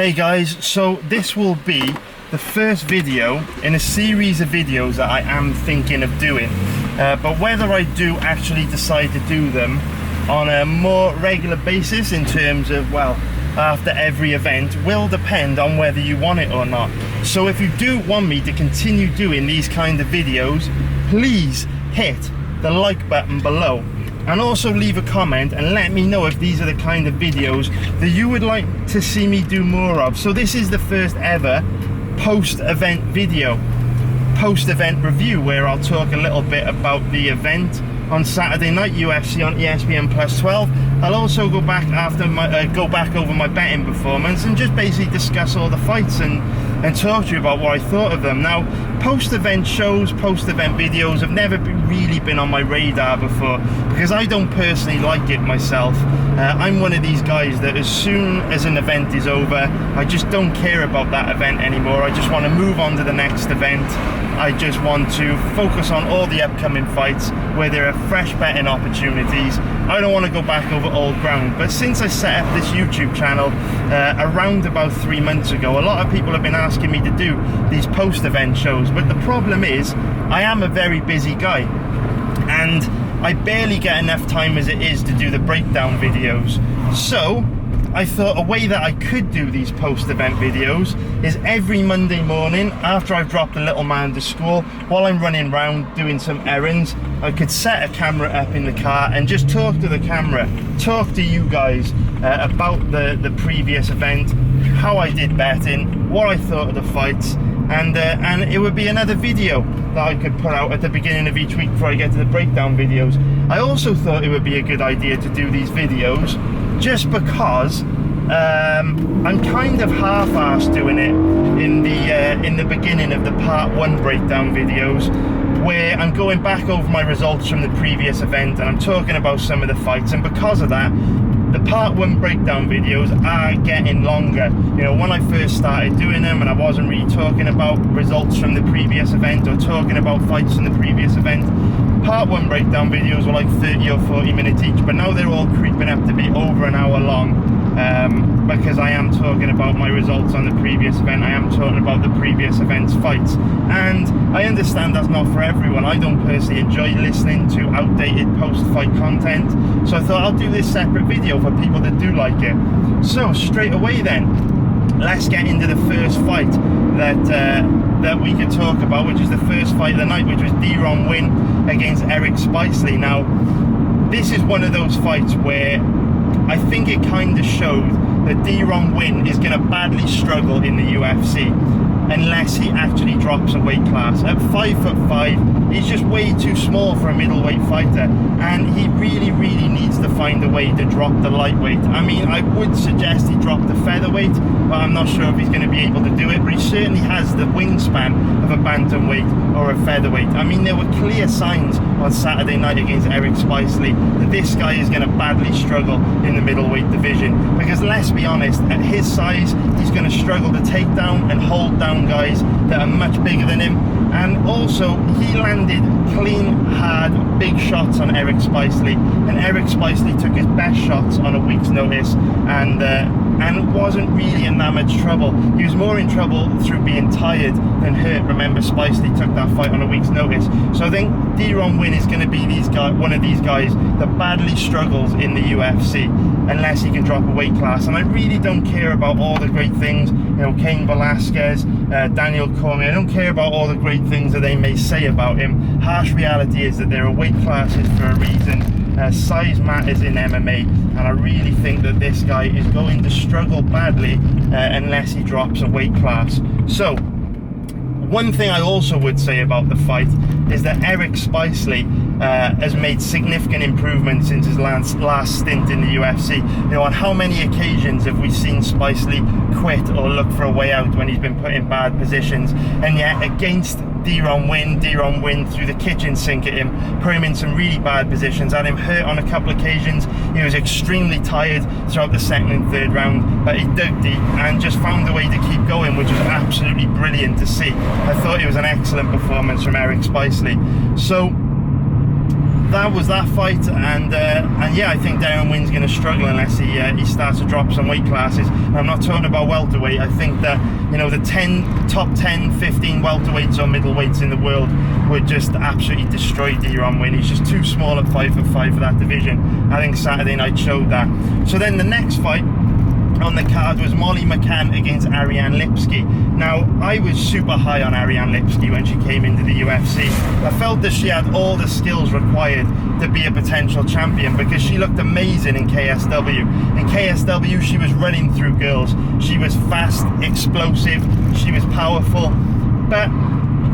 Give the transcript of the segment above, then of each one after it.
Hey guys, so this will be the first video in a series of videos that I am thinking of doing, but whether I do actually decide to do them on a more regular basis in terms of, well, after every event will depend on whether you want it or not. So if you do want me to continue doing these kind of videos, please hit the like button below. And also leave a comment and let me know if these are the kind of videos that you would like to see me do more of. So this is the first ever post-event video, post-event review, where I'll talk a little bit about the event on Saturday night, UFC on ESPN Plus 12. I'll also go back over my betting performance and just basically discuss all the fights and talk to you about what I thought of them. Now, post-event shows, post-event videos have never really been on my radar before because I don't personally like it myself. I'm one of these guys that as soon as an event is over, I just don't care about that event anymore. I just want to move on to the next event. I just want to focus on all the upcoming fights where there are fresh betting opportunities. I don't want to go back over old ground. But since I set up this YouTube channel around about 3 months ago, a lot of people have been asking me to do these post-event shows. But the problem is, I am a very busy guy and I barely get enough time as it is to do the breakdown videos. So I thought a way that I could do these post-event videos is every Monday morning after I've dropped a little man to school, while I'm running around doing some errands, I could set a camera up in the car and just talk to the camera, talk to you guys about the previous event, how I did betting, what I thought of the fights, and it would be another video that I could put out at the beginning of each week before I get to the breakdown videos. I also thought it would be a good idea to do these videos just because I'm kind of half-assed doing it in the beginning of the part 1 breakdown videos, where I'm going back over my results from the previous event and I'm talking about some of the fights, and because of that, the part 1 breakdown videos are getting longer. You know, when I first started doing them and I wasn't really talking about results from the previous event or talking about fights from the previous event, part 1 breakdown videos were like 30 or 40 minutes each, but now they're all creeping up to be over an hour long, because I am talking about my results on the previous event, I am talking about the previous event's fights, and I understand that's not for everyone. I don't personally enjoy listening to outdated post-fight content, so I thought I'll do this separate video for people that do like it. So straight away then, let's get into the first fight that we could talk about, which is the first fight of the night, which was Deron Winn against Eric Spicely. Now, this is one of those fights where I think it kind of showed that Deron Winn is going to badly struggle in the UFC unless he actually drops a weight class. At 5'5", he's just way too small for a middleweight fighter, and he really needs to find a way to drop the lightweight. I mean, I would suggest he drop the featherweight, but I'm not sure if he's going to be able to do it, but he certainly has the wingspan of a bantamweight or a featherweight. I mean, there were clear signs on Saturday night against Eric Spicely that this guy is going to badly struggle in the middleweight division, because let's be honest, at his size, he's going to struggle to take down and hold down guys that are much bigger than him. And also, he landed clean, hard, big shots on Eric Spicely, and Eric Spicely took his best shots on a week's notice and wasn't really in that much trouble. He was more in trouble through being tired than hurt. Remember, Spicely took that fight on a week's notice. So I think Deron Winn is going to be one of these guys that badly struggles in the UFC unless he can drop a weight class. And I really don't care about all the great things, you know, Cain Velasquez, Daniel Cormier. I don't care about all the great things that they may say about him. Harsh reality is that there are weight classes for a reason. Size matters in MMA, and I really think that this guy is going to struggle badly unless he drops a weight class. So, one thing I also would say about the fight is that Eric Spicely has made significant improvements since his last stint in the UFC. You know, on how many occasions have we seen Spicely quit or look for a way out when he's been put in bad positions? And yet against Deron Winn threw the kitchen sink at him, put him in some really bad positions, had him hurt on a couple of occasions. He was extremely tired throughout the second and third round, but he dug deep and just found a way to keep going, which was absolutely brilliant to see. I thought it was an excellent performance from Eric Spicely. So that was that fight, and yeah, I think Darren Wynn's going to struggle unless he starts to drop some weight classes. And I'm not talking about welterweight. I think that, you know, the top 10, 15 welterweights or middleweights in the world would just absolutely destroy Darren Wynn. He's just too small at 5'5" for that division. I think Saturday night showed that. So then the next fight on the card was Molly McCann against Ariane Lipski. Now, I was super high on Ariane Lipski when she came into the UFC. I felt that she had all the skills required to be a potential champion because she looked amazing in KSW. In KSW, she was running through girls. She was fast, explosive, she was powerful. But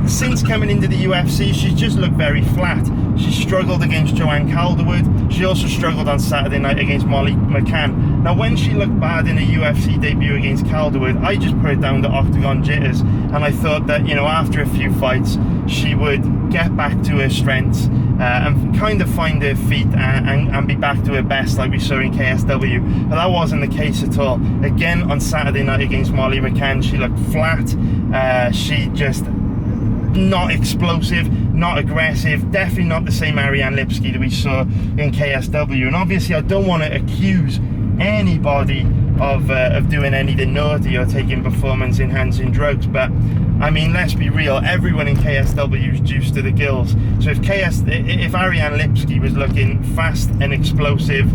since coming into the UFC, she's just looked very flat. She struggled against Joanne Calderwood. She also struggled on Saturday night against Molly McCann. Now, when she looked bad in a UFC debut against Calderwood, I just put it down to octagon jitters. And I thought that, you know, after a few fights, she would get back to her strengths and kind of find her feet and be back to her best like we saw in KSW. But that wasn't the case at all. Again, on Saturday night against Molly McCann, she looked flat. She just not explosive, not aggressive, definitely not the same Ariane Lipski that we saw in KSW. And obviously I don't want to accuse anybody of doing anything naughty or taking performance enhancing drugs, but I mean, let's be real, everyone in KSW is juiced to the gills. So if Ariane Lipski was looking fast and explosive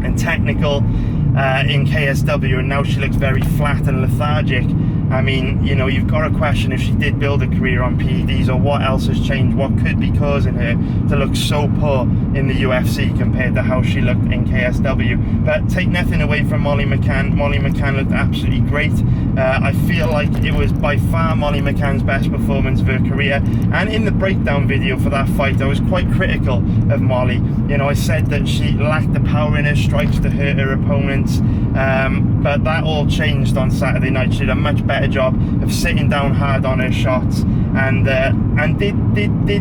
and technical in KSW, and now she looks very flat and lethargic, I mean, you know, you've got to question if she did build a career on PEDs or what else has changed, what could be causing her to look so poor in the UFC compared to how she looked in KSW. But take nothing away from Molly McCann. Molly McCann looked absolutely great. I feel like it was by far Molly McCann's best performance of her career. And in the breakdown video for that fight, I was quite critical of Molly. You know, I said that she lacked the power in her strikes to hurt her opponents. But that all changed on Saturday night. She did a much better job of sitting down hard on her shots, and did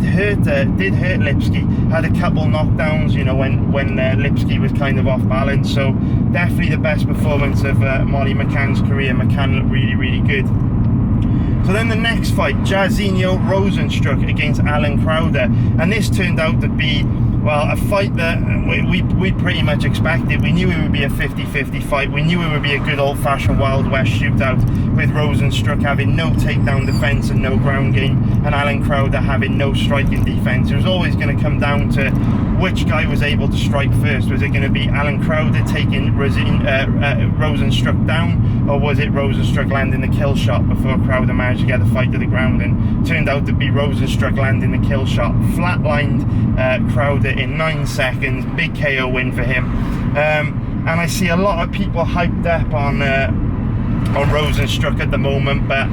hurt Lipski. Had a couple knockdowns, you know, when Lipski was kind of off balance. So definitely the best performance of Molly McCann's career. McCann looked really, really good. So then the next fight, Jairzinho Rozenstruik against Alan Crowder, and this turned out to be, well, a fight that we pretty much expected. We knew it would be a 50-50 fight. We knew it would be a good old-fashioned Wild West shootout, with Rozenstruik having no takedown defense and no ground game, and Alan Crowder having no striking defense. It was always going to come down to which guy was able to strike first. Was it going to be Alan Crowder taking Rozenstruik down, or was it Rozenstruik landing the kill shot before Crowder managed to get the fight to the ground? And turned out to be Rozenstruik landing the kill shot, flatlined Crowder in 9 seconds. Big KO win for him. And I see a lot of people hyped up on Rozenstruik at the moment, but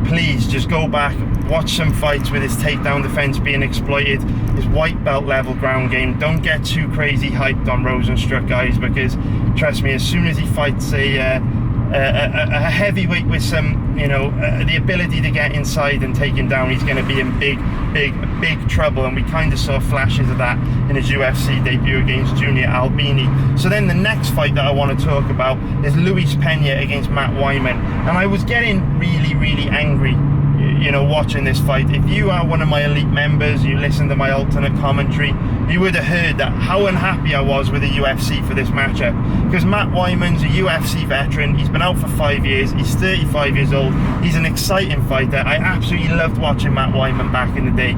please just go back, watch some fights with his takedown defense being exploited, his white belt level ground game. Don't get too crazy hyped on Rozenstruik, guys, because trust me, as soon as he fights a heavyweight with some, you know, the ability to get inside and take him down, he's going to be in big trouble. And we kind of saw flashes of that in his UFC debut against Junior Albini. So then the next fight that I want to talk about is Luis Pena against Matt Wyman, and I was getting really angry, you know, watching this fight. If you are one of my elite members, you listen to my alternate commentary, you would have heard that how unhappy I was with the UFC for this matchup, because Matt Wyman's a UFC veteran. He's been out for 5 years. He's 35 years old. He's an exciting fighter. I absolutely loved watching Matt Wyman back in the day.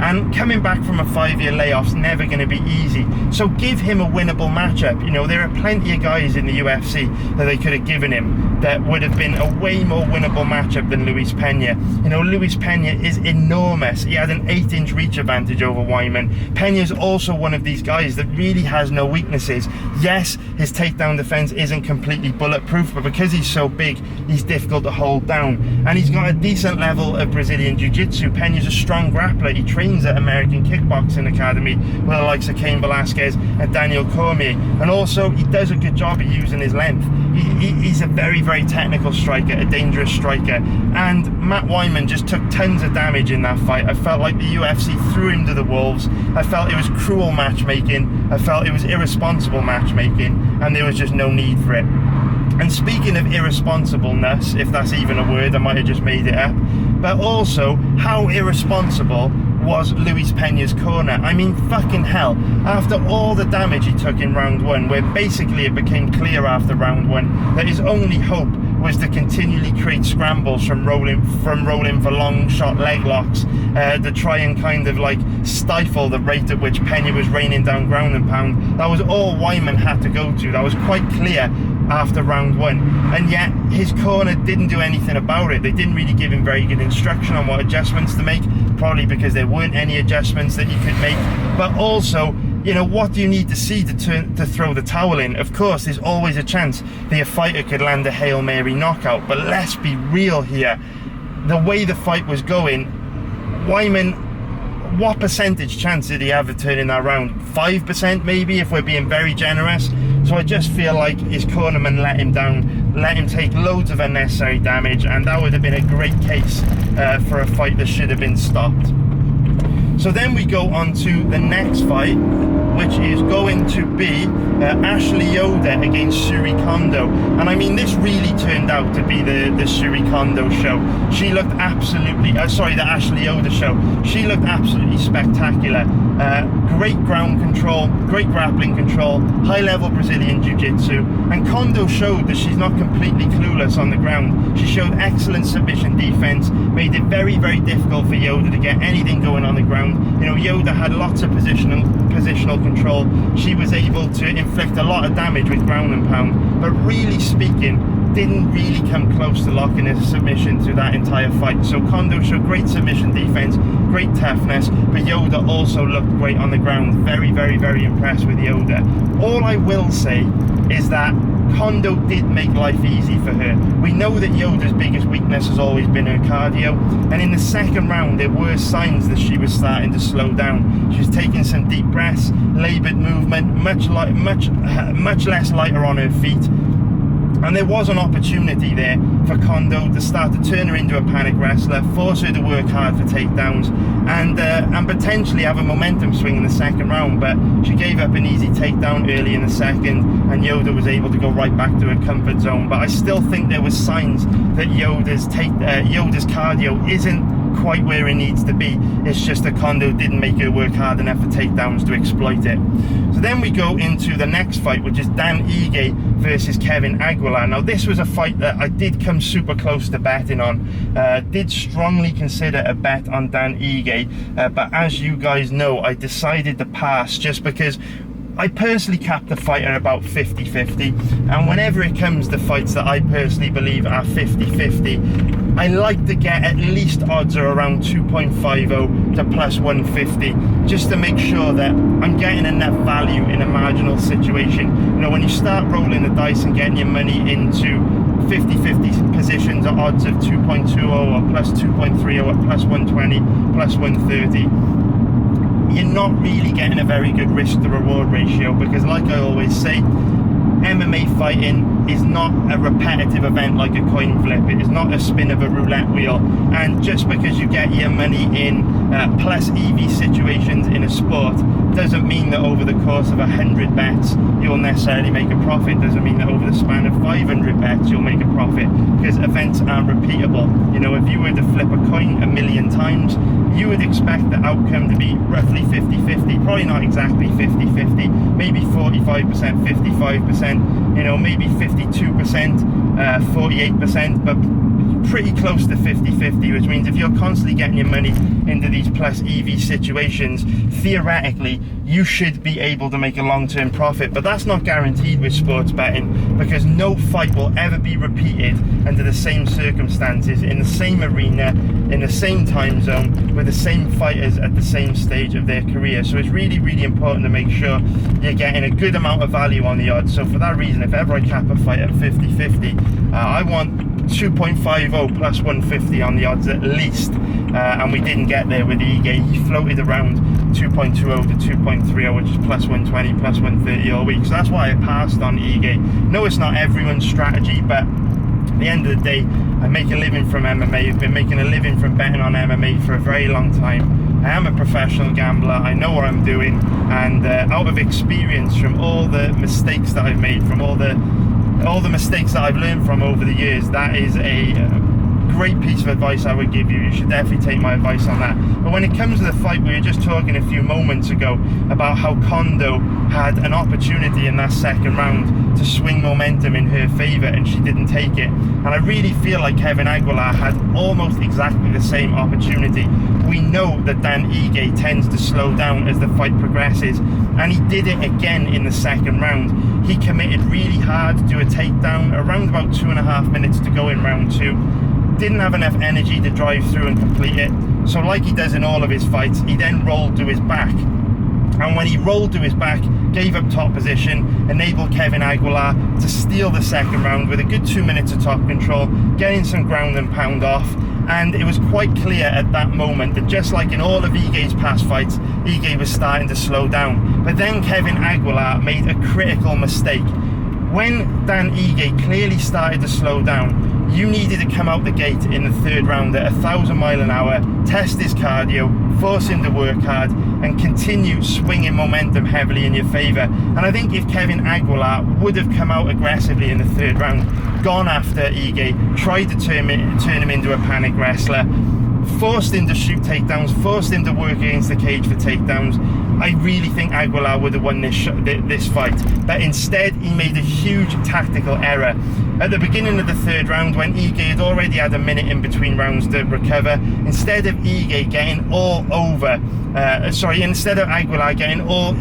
And coming back from a 5-year layoff's never going to be easy. So give him a winnable matchup. You know, there are plenty of guys in the UFC that they could have given him that would have been a way more winnable matchup than Luis Pena. You know, Luis Pena is enormous. He had an 8-inch reach advantage over Wyman. Pena's also one of these guys that really has no weaknesses. Yes, his takedown defense isn't completely bulletproof, but because he's so big, he's difficult to hold down. And he's got a decent level of Brazilian Jiu-Jitsu. Pena's a strong grappler. He trains at American Kickboxing Academy with the likes of Cain Velasquez and Daniel Cormier, and also he does a good job of using his length. He's a very technical striker, a dangerous striker, and Matt Wyman just took tons of damage in that fight. I felt like the UFC threw him to the wolves. I felt it was cruel matchmaking. I felt it was irresponsible matchmaking, and there was just no need for it. And speaking of irresponsibleness, if that's even a word, I might have just made it up, but also how irresponsible was Luis Peña's corner. I mean, fucking hell, after all the damage he took in round one, where basically it became clear after round one that his only hope was to continually create scrambles from rolling for long shot leg locks to try and kind of like stifle the rate at which Peña was raining down ground and pound. That was all Wyman had to go to. That was quite clear after round one, and yet his corner didn't do anything about it. They didn't really give him very good instruction on what adjustments to make, probably because there weren't any adjustments that you could make. But also, you know, what do you need to see to throw the towel in? Of course, there's always a chance that a fighter could land a Hail Mary knockout, but let's be real here. The way the fight was going, Wyman, what percentage chance did he have of turning that round? 5% maybe, if we're being very generous. So I just feel like his cornerman let him down, let him take loads of unnecessary damage, and that would have been a great case for a fight that should have been stopped. So then we go on to the next fight, which is going to be Ashley Yoder against Suri Kondo. And I mean, this really turned out to be the Suri Kondo show. She looked absolutely, the Ashley Yoder show. She looked absolutely spectacular. Great ground control, great grappling control, high-level Brazilian Jiu-Jitsu. And Kondo showed that she's not completely clueless on the ground. She showed excellent submission defense, made it very, very difficult for Yoder to get anything going on the ground. You know, Yoder had lots of positional control. She was able to inflict a lot of damage with ground and pound, but really speaking, didn't really come close to locking a submission through that entire fight. So Kondo showed great submission defense, great toughness, but Yoder also looked great on the ground. Very, very, very impressed with Yoder. All I will say is that Kondo did make life easy for her. We know that Yoder's biggest weakness has always been her cardio, and in the second round there were signs that she was starting to slow down. She was taking some deep breaths, laboured movement, much less lighter on her feet. And there was an opportunity there for Kondo to start to turn her into a panic wrestler, force her to work hard for takedowns, and potentially have a momentum swing in the second round. But she gave up an easy takedown early in the second, and Yoder was able to go right back to her comfort zone. But I still think there was signs that Yoder's cardio isn't quite where it needs to be. It's just that Kondo didn't make her work hard enough for takedowns to exploit it. So then we go into the next fight, which is Dan Ige versus Kevin Aguilar. Now this was a fight that I did come super close to betting on. Did strongly consider a bet on Dan Ige, but as you guys know, I decided to pass just because I personally cap the fight at about 50-50, and whenever it comes to fights that I personally believe are 50-50, I like to get at least odds are around 2.50 to plus 150, just to make sure that I'm getting enough value in a marginal situation. You know, when you start rolling the dice and getting your money into 50-50 positions at odds of 2.20 or plus 2.30 or plus 120, plus 130, you're not really getting a very good risk to reward ratio, because like I always say, MMA fighting is not a repetitive event like a coin flip. It is not a spin of a roulette wheel, and just because you get your money in plus EV situations in a sport doesn't mean that over the course of 100 bets you'll necessarily make a profit. Doesn't mean that over the span of 500 bets you'll make a profit, because events aren't repeatable. You know, if you were to flip a coin 1,000,000 times, you would expect the outcome to be roughly 50-50, probably not exactly 50-50, maybe 45%, 55%, you know, maybe 52%, 48%, but pretty close to 50-50, which means if you're constantly getting your money into these plus EV situations, theoretically you should be able to make a long-term profit. But that's not guaranteed with sports betting, because no fight will ever be repeated under the same circumstances, in the same arena, in the same time zone, with the same fighters at the same stage of their career. So it's really, really important to make sure you're getting a good amount of value on the odds. So for that reason, if ever I cap a fight at 50-50, I want 2.50 plus 150 on the odds at least, and we didn't get there with Ige. He floated around 2.20 to 2.30, which is plus 120, plus 130 all week. So that's why I passed on Ige. No, it's not everyone's strategy, but at the end of the day, I make a living from MMA. I've been making a living from betting on MMA for a very long time. I am a professional gambler. I know what I'm doing, and out of experience from all the mistakes that I've made, from all the mistakes that I've learned from over the years, that is a great piece of advice I would give you. You should definitely take my advice on that. But when it comes to the fight, we were just talking a few moments ago about how Kondo had an opportunity in that second round to swing momentum in her favour, and she didn't take it. And I really feel like Kevin Aguilar had almost exactly the same opportunity. We know that Dan Ige tends to slow down as the fight progresses, and he did it again in the second round. He committed really hard to a takedown around about 2.5 minutes to go in round 2. Didn't have enough energy to drive through and complete it. So like he does in all of his fights, he then rolled to his back. And when he rolled to his back, gave up top position, enabled Kevin Aguilar to steal the second round with a good 2 minutes of top control, getting some ground and pound off. And it was quite clear at that moment that just like in all of Ige's past fights, Ige was starting to slow down. But then Kevin Aguilar made a critical mistake. When Dan Ige clearly started to slow down, you needed to come out the gate in the third round at 1,000 miles an hour, test his cardio, force him to work hard, and continue swinging momentum heavily in your favour. And I think if Kevin Aguilar would have come out aggressively in the third round, gone after Ige, tried to turn him into a panic wrestler, forced him to shoot takedowns, forced him to work against the cage for takedowns, I really think Aguilar would have won this fight. But instead, he made a huge tactical error. At the beginning of the third round, when Ige had already had a minute in between rounds to recover, instead of Ige getting instead of Aguilar getting all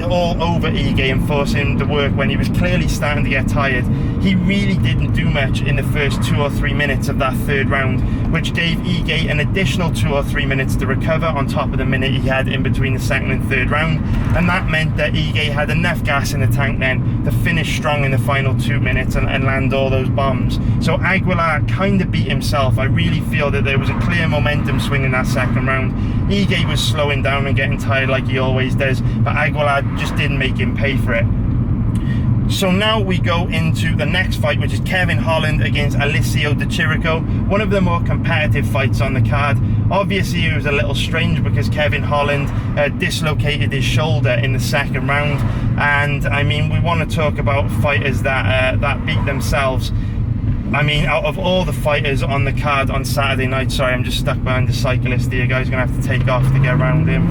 over Ige and forcing him to work when he was clearly starting to get tired, he really didn't do much in the first 2 or 3 minutes of that third round, which gave Ige an additional 2 or 3 minutes to recover on top of the minute he had in between the second and third round. And that meant that Ige had enough gas in the tank then to finish strong in the final 2 minutes and land all those bombs. So Aguilar kind of beat himself. I really feel that there was a clear momentum swing in that second round. Ige was slowing down and getting tired like he always does, but Aguilar just didn't make him pay for it. So now we go into the next fight, which is Kevin Holland against Alessio Di Chirico, one of the more competitive fights on the card. Obviously it was a little strange because Kevin Holland dislocated his shoulder in the second round, and I mean, we want to talk about fighters that beat themselves. I mean, out of all the fighters on the card on Saturday night, sorry, I'm just stuck behind the cyclist here, guys, gonna have to take off to get around him.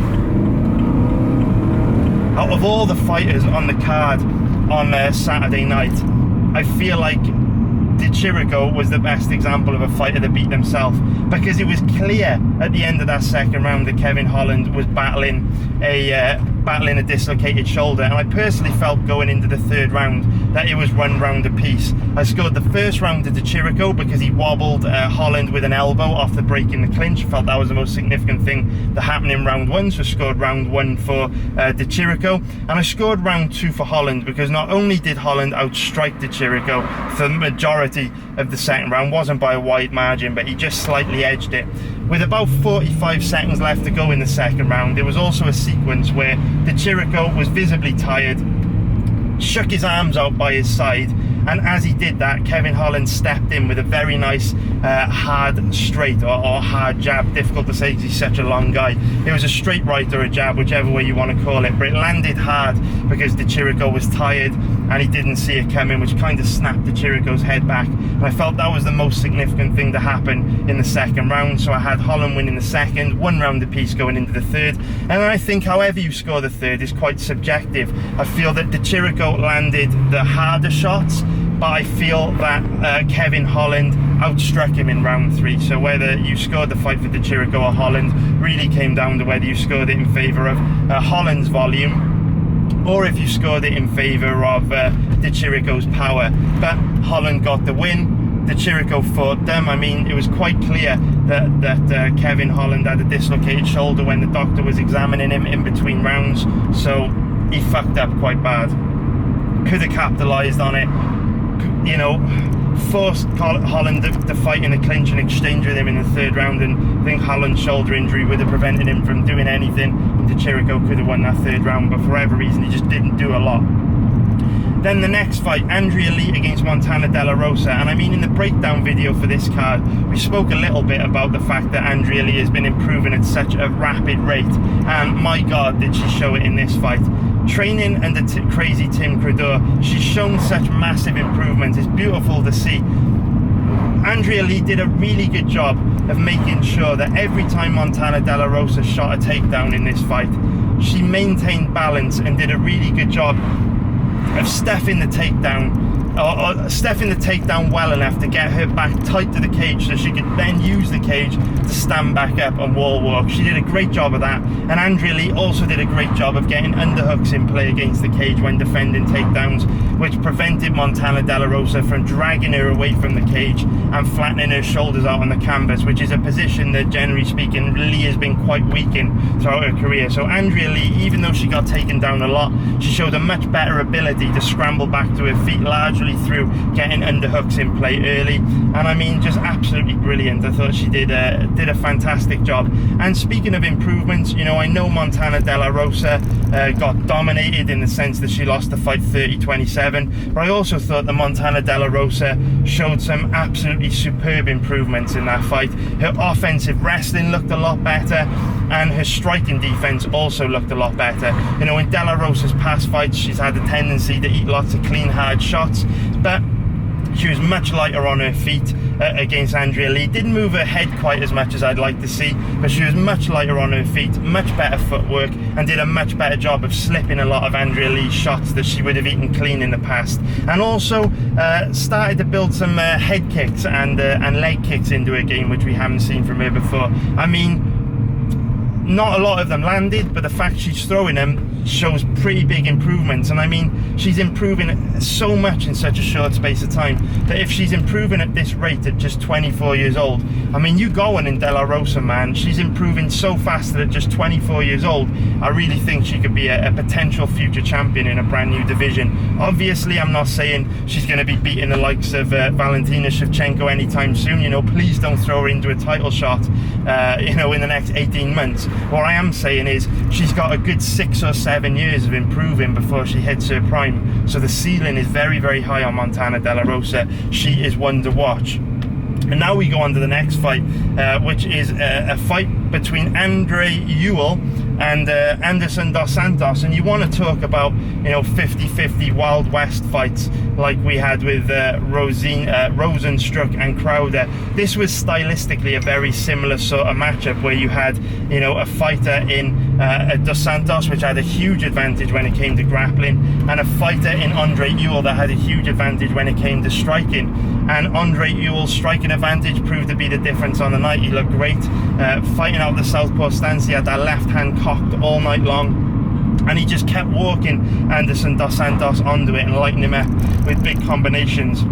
Out of all the fighters on the card on Saturday night, I feel like Di Chirico was the best example of a fighter that beat themselves, because it was clear at the end of that second round that Kevin Holland was battling a dislocated shoulder, and I personally felt going into the third round that it was 1 round apiece. I scored the first round to Di Chirico because he wobbled Holland with an elbow off the break in the clinch. I felt that was the most significant thing that happened in round 1, so I scored round 1 for Di Chirico, and I scored round 2 for Holland because not only did Holland outstrike Di Chirico for the majority of the second round, wasn't by a wide margin, but he just slightly edged it. With about 45 seconds left to go in the second round, there was also a sequence where Di Chirico was visibly tired, shook his arms out by his side, and as he did that, Kevin Holland stepped in with a very nice hard straight or hard jab, difficult to say because he's such a long guy. It was a straight right or a jab, whichever way you want to call it, but it landed hard because Di Chirico was tired and he didn't see it coming, which kind of snapped Di Chirico's head back. And I felt that was the most significant thing to happen in the second round, so I had Holland winning the second, 1 round apiece going into the third. And I think however you score the third is quite subjective. I feel that Di Chirico landed the harder shots, but I feel that Kevin Holland outstruck him in round 3. So whether you scored the fight for Di Chirico or Holland really came down to whether you scored it in favour of Holland's volume or if you scored it in favour of Di Chirico's power. But Holland got the win. Di Chirico fought them. I mean, it was quite clear that Kevin Holland had a dislocated shoulder when the doctor was examining him in between rounds, so he fucked up quite bad. Could have capitalised on it, you know, forced Holland to fight in the clinch and exchange with him in the third round, and I think Holland's shoulder injury would have prevented him from doing anything, and Di Chirico could have won that third round, but for whatever reason he just didn't do a lot. Then the next fight, Andrea Lee against Montana De La Rosa, and I mean, in the breakdown video for this card we spoke a little bit about the fact that Andrea Lee has been improving at such a rapid rate, and my god did she show it in this fight. Training under crazy Tim Credeur, she's shown such massive improvements. It's beautiful to see. Andrea Lee did a really good job of making sure that every time Montana De La Rosa shot a takedown in this fight, she maintained balance and did a really good job of stepping the takedown well enough to get her back tight to the cage so she could then use the cage to stand back up and wall walk. She did a great job of that, and Andrea Lee also did a great job of getting underhooks in play against the cage when defending takedowns, which prevented Montana De La Rosa from dragging her away from the cage and flattening her shoulders out on the canvas, which is a position that, generally speaking, Lee has been quite weak in throughout her career. So Andrea Lee, even though she got taken down a lot, she showed a much better ability to scramble back to her feet, largely through getting underhooks in play early. And I mean, just absolutely brilliant. I thought she did a fantastic job. And speaking of improvements, you know, I know Montana De La Rosa got dominated in the sense that she lost the fight 30-27, but I also thought that Montana De La Rosa showed some absolutely superb improvements in that fight. Her offensive wrestling looked a lot better, and her striking defense also looked a lot better. You know, in De La Rosa's past fights, she's had a tendency to eat lots of clean, hard shots, but she was much lighter on her feet against Andrea Lee. Didn't move her head quite as much as I'd like to see, but she was much lighter on her feet, much better footwork, and did a much better job of slipping a lot of Andrea Lee's shots that she would have eaten clean in the past. And also started to build some head kicks and leg kicks into her game, which we haven't seen from her before. I mean, not a lot of them landed, but the fact she's throwing them shows pretty big improvements. And I mean, she's improving so much in such a short space of time that if she's improving at this rate at just 24 years old, I mean, you go on in De La Rosa, man, she's improving so fast that at just 24 years old, I really think she could be a potential future champion in a brand new division. Obviously, I'm not saying she's going to be beating the likes of Valentina Shevchenko anytime soon. You know, please don't throw her into a title shot, you know, in the next 18 months. What I am saying is she's got a good 6 or 7 years of improving before she hits her prime. So the ceiling is very, very high on Montana De La Rosa. She is one to watch. And now we go on to the next fight, which is a fight between Andre Ewell and Anderson Dos Santos. And you want to talk about, you know, 50-50 Wild West fights like we had with Rosenstruck and Crowder. This was stylistically a very similar sort of matchup where you had, you know, a fighter in Dos Santos, which had a huge advantage when it came to grappling, and a fighter in Andre Ewell that had a huge advantage when it came to striking. And Andre Ewell's striking advantage proved to be the difference on the night. He looked great, fighting out the southpaw stance. He had that left hand cocked all night long, and he just kept walking Anderson Dos Santos onto it and lighting him up with big combinations.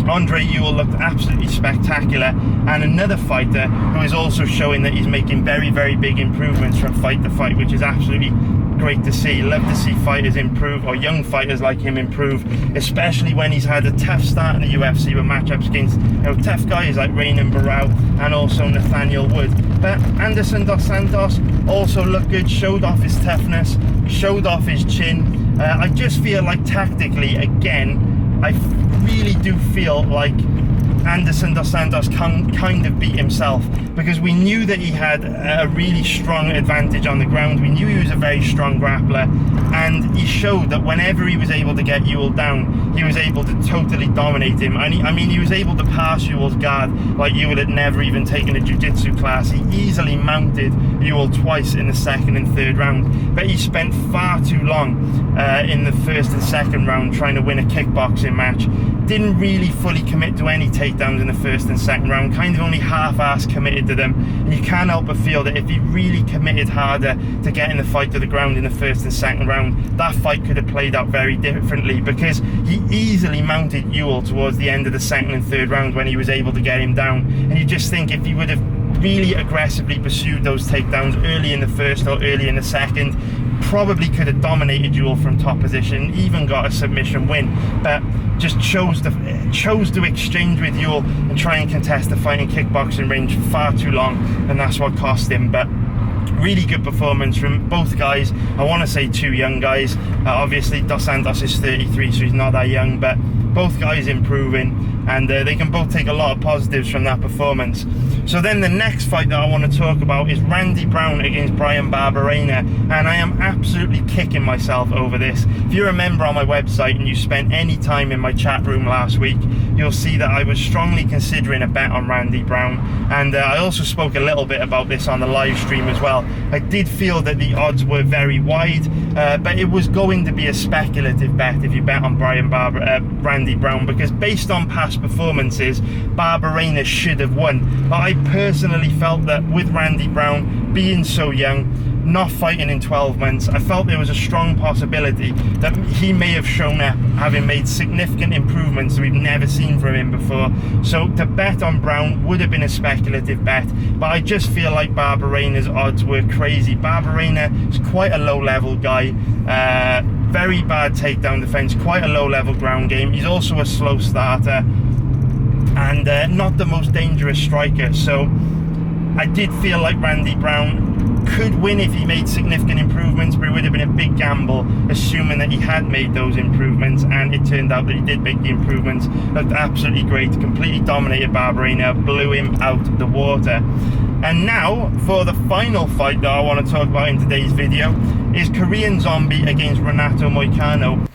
Andre Ewell looked absolutely spectacular, and another fighter who is also showing that he's making very, very big improvements from fight to fight, which is absolutely great to see. Love to see fighters improve, or young fighters like him improve, especially when he's had a tough start in the UFC with matchups against, you know, tough guys like Raynan Barao and also Nathaniel Wood. But Anderson Dos Santos also looked good, showed off his toughness, showed off his chin. I just feel like tactically, again, I really do feel like Anderson Dos Santos kind of beat himself, because we knew that he had a really strong advantage on the ground. We knew he was a very strong grappler, and he showed that whenever he was able to get Ewell down, he was able to totally dominate him. And I mean, he was able to pass Ewell's guard like Ewell had never even taken a jiu-jitsu class. He easily mounted Ewell twice in the second and third round, but he spent far too long in the first and second round trying to win a kickboxing match. Didn't really fully commit to any takedowns in the first and second round, kind of only half-ass committed to them. And you can't help but feel that if he really committed harder to getting the fight to the ground in the first and second round, that fight could have played out very differently, because he easily mounted Ewell towards the end of the second and third round when he was able to get him down. And you just think if he would have really aggressively pursued those takedowns early in the first or early in the second, probably could have dominated Ewell from top position, even got a submission win, but just chose to exchange with Ewell and try and contest the fight in kickboxing range far too long, and that's what cost him. But really good performance from both guys. I want to say two young guys. Obviously Dos Santos is 33, so he's not that young, but both guys improving, and they can both take a lot of positives from that performance. So then the next fight that I want to talk about is Randy Brown against Bryan Barberena, and I am absolutely kicking myself over this. If you're a member on my website and you spent any time in my chat room last week, you'll see that I was strongly considering a bet on Randy Brown, and I also spoke a little bit about this on the live stream as well. I did feel that the odds were very wide, but it was going to be a speculative bet if you bet on Randy Brown, because based on past performances, Barberena should have won. But I personally felt that with Randy Brown being so young, not fighting in 12 months, I felt there was a strong possibility that he may have shown up having made significant improvements that we've never seen from him before. So to bet on Brown would have been a speculative bet, but I just feel like Barberena's odds were crazy. Barberena is quite a low level guy, very bad takedown defense, quite a low level ground game. He's also a slow starter and not the most dangerous striker. So I did feel like Randy Brown could win if he made significant improvements, but it would have been a big gamble assuming that he had made those improvements, and it turned out that he did make the improvements. Looked absolutely great, completely dominated Barberena, blew him out the water. And now for the final fight that I want to talk about in today's video is Korean Zombie against Renato Moicano.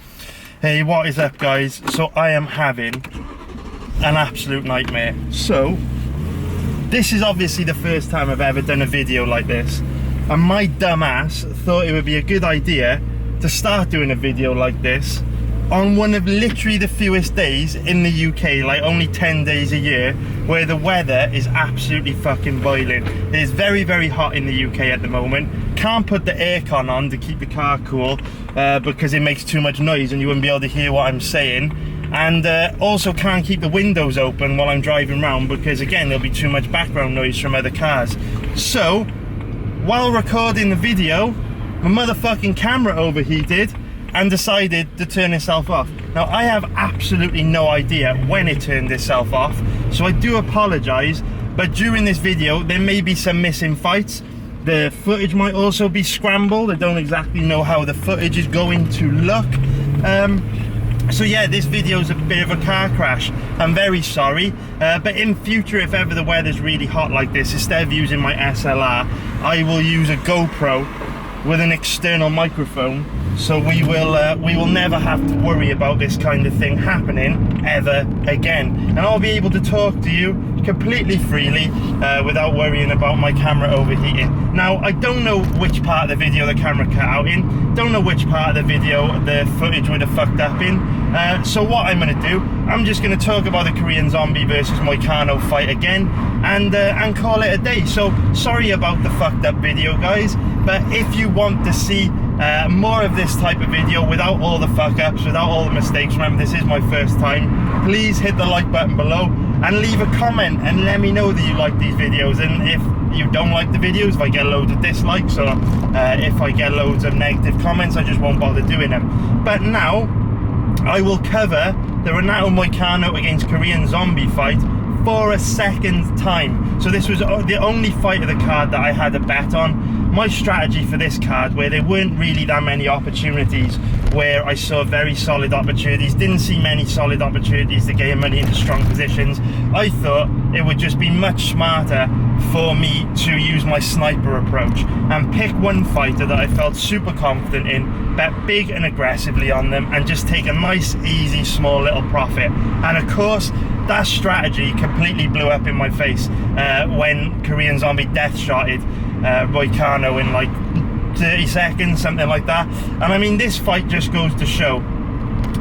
Hey, what is up guys? So I am having an absolute nightmare. So this is obviously the first time I've ever done a video like this, and my dumb ass thought it would be a good idea to start doing a video like this on one of literally the fewest days in the UK, like only 10 days a year, where the weather is absolutely fucking boiling. It is very, very hot in the UK at the moment. Can't put the aircon on to keep the car cool because it makes too much noise and you wouldn't be able to hear what I'm saying. And also can't keep the windows open while I'm driving around because again there'll be too much background noise from other cars. So while recording the video, my motherfucking camera overheated and decided to turn itself off. Now I have absolutely no idea when it turned itself off, so I do apologize, but during this video there may be some missing fights. The footage might also be scrambled. I don't exactly know how the footage is going to look. So yeah, this video is a bit of a car crash. I'm very sorry, but in future, if ever the weather's really hot like this, instead of using my SLR, I will use a GoPro with an external microphone, so we will never have to worry about this kind of thing happening ever again, and I'll be able to talk to you completely freely without worrying about my camera overheating. Now I don't know which part of the video the camera cut out in, don't know which part of the video the footage would have fucked up in, so what I'm going to do, I'm just going to talk about the Korean Zombie versus Moicano fight again and call it a day. So sorry about the fucked up video guys, but if you want to see more of this type of video without all the fuck ups, without all the mistakes, remember this is my first time, please hit the like button below and leave a comment and let me know that you like these videos. And if you don't like the videos, if I get loads of dislikes or if I get loads of negative comments, I just won't bother doing them. But now I will cover the Renato Moicano against Korean Zombie fight for a second time. So this was the only fight of the card that I had a bet on. My strategy for this card, where there weren't really that many opportunities, where I saw very solid opportunities, didn't see many solid opportunities to gain money into strong positions, I thought it would just be much smarter for me to use my sniper approach and pick one fighter that I felt super confident in, bet big and aggressively on them, and just take a nice, easy, small little profit. And of course, that strategy completely blew up in my face when Korean Zombie death shotted Moicano in like 30 seconds, something like that. And I mean, this fight just goes to show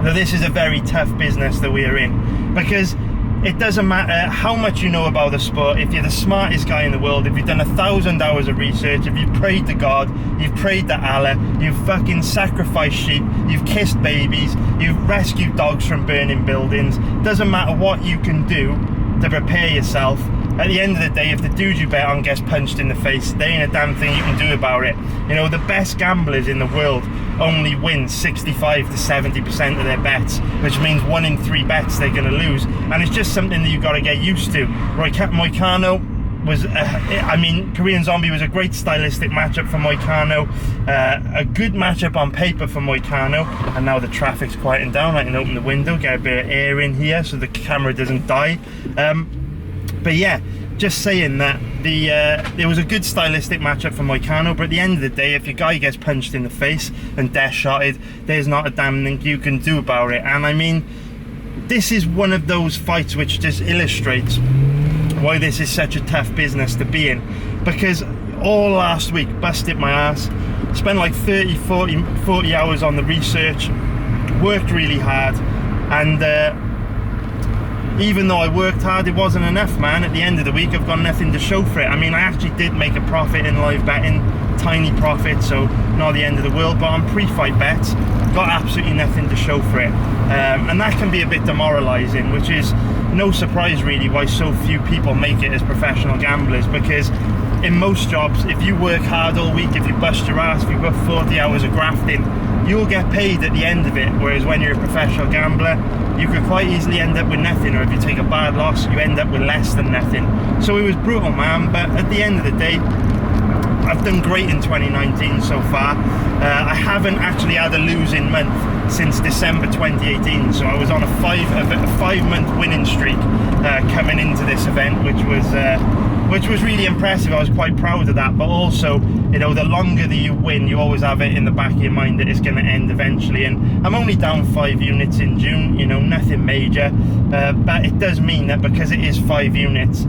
that this is a very tough business that we are in, because it doesn't matter how much you know about the sport. If you're the smartest guy in the world, if you've done 1,000 hours of research, if you've prayed to God, you've prayed to Allah, you've fucking sacrificed sheep, you've kissed babies, you've rescued dogs from burning buildings, doesn't matter what you can do to prepare yourself, at the end of the day, if the dude you bet on gets punched in the face, there ain't a damn thing you can do about it. You know, the best gamblers in the world only win 65 to 70% of their bets, which means 1 in 3 bets they're going to lose, and it's just something that you've got to get used to. Moicano was, I mean, Korean Zombie was a great stylistic matchup for Moicano, a good matchup on paper for Moicano, and now the traffic's quieting down. I can open the window, get a bit of air in here so the camera doesn't die. But yeah, just saying that it was a good stylistic matchup for Moicano, but at the end of the day, if your guy gets punched in the face and death shotted, there's not a damn thing you can do about it. And I mean, this is one of those fights which just illustrates why this is such a tough business to be in, because all last week busted my ass, spent like 40 hours on the research, worked really hard, and even though I worked hard, it wasn't enough, man. At the end of the week, I've got nothing to show for it. I mean, I actually did make a profit in live betting, tiny profit, so not the end of the world, but on pre-fight bets, got absolutely nothing to show for it. And that can be a bit demoralizing, which is no surprise really why so few people make it as professional gamblers, because in most jobs, if you work hard all week, if you bust your ass, if you put 40 hours of grafting, you'll get paid at the end of it. Whereas when you're a professional gambler, you could quite easily end up with nothing, or if you take a bad loss, you end up with less than nothing. So it was brutal, man, but at the end of the day, I've done great in 2019 so far. I haven't actually had a losing month since December 2018, so I was on a five-month winning streak coming into this event, which was really impressive. I was quite proud of that, but also, you know, the longer that you win, you always have it in the back of your mind that it's going to end eventually. And I'm only down 5 units in June, you know, nothing major, but it does mean that because it is 5 units,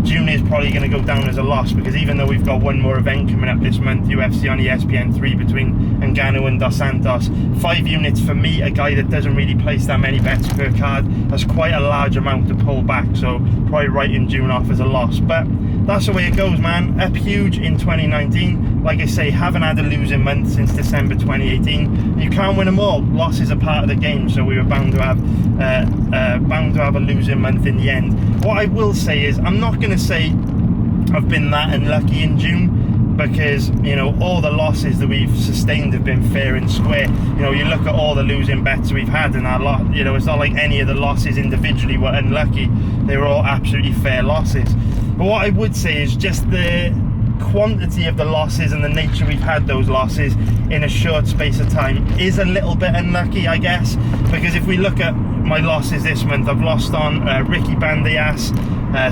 June is probably going to go down as a loss, because even though we've got one more event coming up this month, UFC on ESPN 3 between Ngannou and Dos Santos, 5 units for me, a guy that doesn't really place that many bets per card, has quite a large amount to pull back, so probably writing June off as a loss. But that's the way it goes, man. Up huge in 2019. Like I say, haven't had a losing month since December 2018. You can't win them all. Losses are part of the game, so we were bound to have a losing month in the end. What I will say is, I'm not going to say I've been that unlucky in June, because, you know, all the losses that we've sustained have been fair and square. You know, you look at all the losing bets we've had in our lot, you know, it's not like any of the losses individually were unlucky. They were all absolutely fair losses. But what I would say is just the quantity of the losses and the nature we've had those losses in a short space of time is a little bit unlucky, I guess, because if we look at my losses this month, I've lost on Ricky Banderas,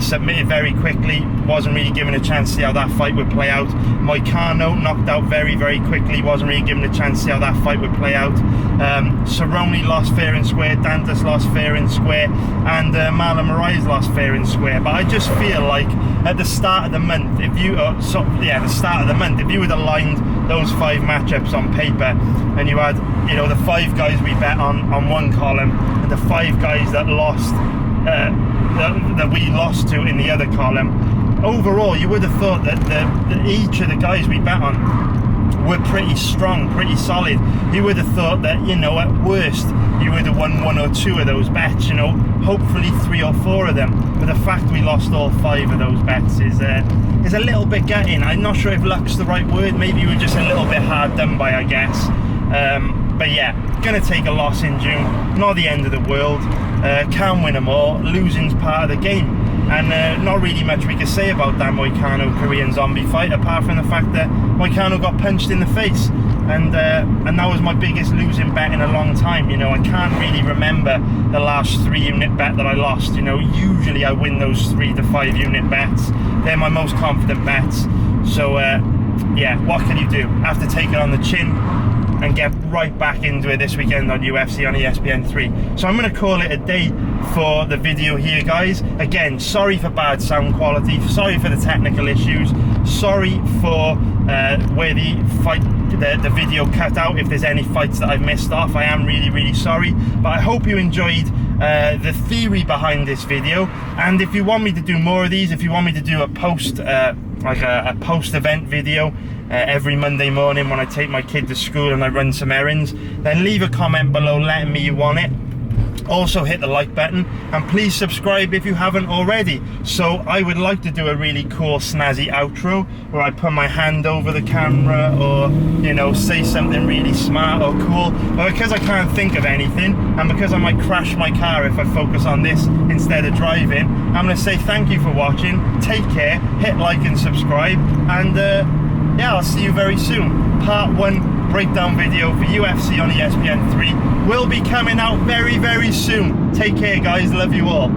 submitted very quickly, wasn't really given a chance to see how that fight would play out. Moicano knocked out very, very quickly, wasn't really given a chance to see how that fight would play out. Cerrone lost fair and square, Dantas lost fair and square, and Marlon Moraes lost fair and square. But I just feel like at the start of the month, if you had aligned those 5 matchups on paper, and you had, you know, the 5 guys we bet on one column, and the 5 guys that lost that we lost to in the other column, overall you would have thought that each of the guys we bet on were pretty strong, pretty solid. You would have thought that, you know, at worst you would have won 1 or 2 of those bets, you know, hopefully 3 or 4 of them. But the fact we lost all 5 of those bets is a little bit gutting. I'm not sure if luck's the right word, maybe we were just a little bit hard done by, I guess. But yeah, gonna take a loss in June, not the end of the world. Can win them all, losing's part of the game, and not really much we can say about that Moicano Korean zombie fight, apart from the fact that Moicano got punched in the face, and that was my biggest losing bet in a long time. You know, I can't really remember the last 3 unit bet that I lost. You know, usually I win those 3 to 5 unit bets. They're my most confident bets. So yeah, what can you do? I have to take it on the chin and get right back into it this weekend on UFC on ESPN 3. So I'm going to call it a day for the video here, guys. Again, sorry for bad sound quality, sorry for the technical issues, sorry for where the video cut out, if there's any fights that I've missed off. I am really, really sorry, but I hope you enjoyed the theory behind this video. And if you want me to do more of these, if you want me to do a post post-event video every Monday morning when I take my kid to school and I run some errands, then leave a comment below letting me you want it. Also hit the like button, and please subscribe if you haven't already. So I would like to do a really cool snazzy outro where I put my hand over the camera, or, you know, say something really smart or cool. But because I can't think of anything, and because I might crash my car if I focus on this instead of driving, I'm going to say thank you for watching, take care, hit like and subscribe, and yeah, I'll see you very soon. Part 1 breakdown video for UFC on ESPN 3 will be coming out very, very soon. Take care, guys. Love you all.